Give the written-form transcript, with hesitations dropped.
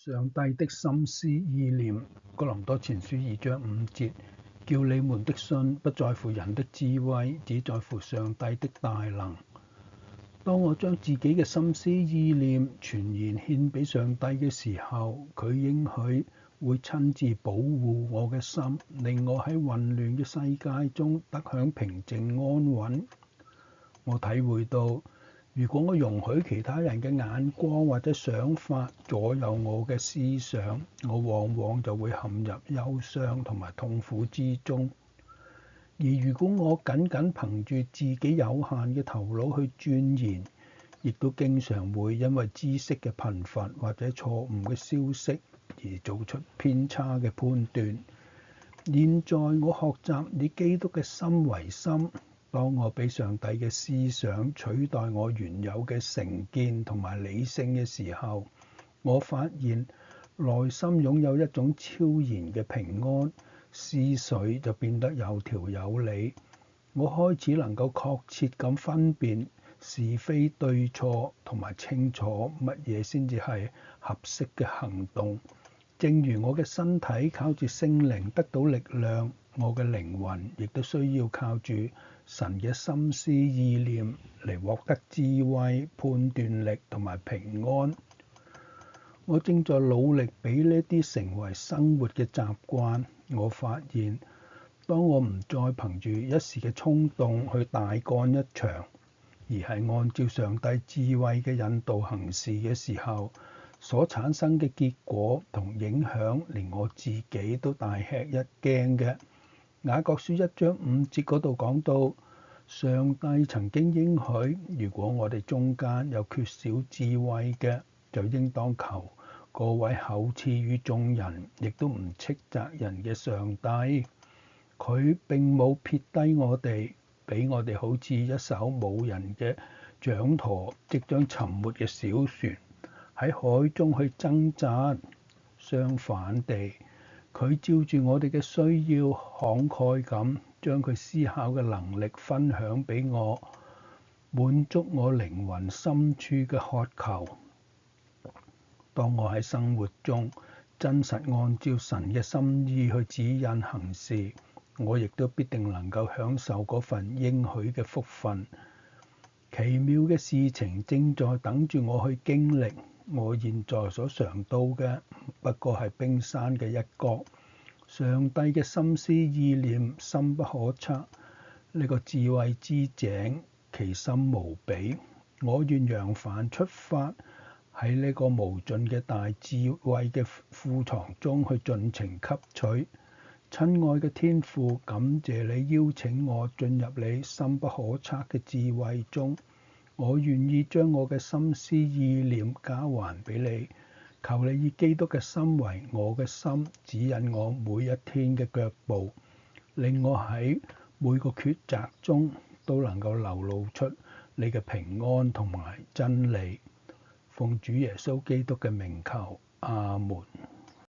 上帝的心思意念，哥林多前書2章5節，叫你們的信不在乎人的智慧，只在乎上帝的大能。當我將自己嘅心思意念全然獻俾上帝嘅時候，佢應許會親自保護我嘅心，令我喺混亂嘅世界中得享平靜安穩。我體會到，如果我容許其他人嘅眼光或者想法左右我嘅思想，我往往就會陷入憂傷同埋痛苦之中。而如果我僅僅憑住自己有限嘅頭腦去鑽研，亦都經常會因為知識嘅貧乏或者錯誤嘅消息而做出偏差嘅判斷。現在我學習以基督嘅心為心，當我俾上帝嘅思想取代我原有嘅成見同埋理性嘅時候，我發現內心擁有一種超然嘅平安，思緒就變得有條有理。我開始能夠確切咁分辨是非對錯，同埋清楚乜嘢先至係合適嘅行動。正如我嘅身體靠住聖靈得到力量，我嘅靈魂亦都需要靠住神嘅心思意念嚟獲得智慧、判斷力同埋平安。我正在努力俾呢啲成為生活嘅習慣。我發現，當我唔再憑住一時嘅衝動去大幹一場，而係按照上帝智慧嘅引導行事嘅時候，所產生嘅結果同影響，連我自己都大吃一驚嘅。雅各書1章5節嗰度講到，上帝曾經應許，如果我哋中間有缺少智慧嘅，就應當求嗰位厚賜予眾人，亦都唔斥責人嘅上帝。佢並冇撇低我哋，俾我哋好似一艘冇人嘅掌舵即將沉沒嘅小船喺海中去掙扎。相反地，佢照住我哋嘅需要，慷慨咁將佢思考嘅能力分享俾我，滿足我靈魂深處嘅渴求。當我喺生活中真實按照神嘅心意去指引行事，我亦都必定能夠享受嗰份應許嘅福分。奇妙嘅事情正在等住我去經歷。我現在所嘗到嘅不過係冰山嘅一角。上帝嘅心思意念深不可測，呢個智慧之井其深無比。我願揚帆出發，喺呢個無盡嘅大智慧嘅庫藏中去盡情吸取。親愛嘅天父，感謝你邀請我進入你深不可測嘅智慧中。我願意將我嘅心思意念交還俾你，求你以基督嘅心為我嘅心，指引我每一天嘅腳步，令我喺每個抉擇中都能夠流露出你嘅平安同埋真理。奉主耶穌基督嘅名求，阿門。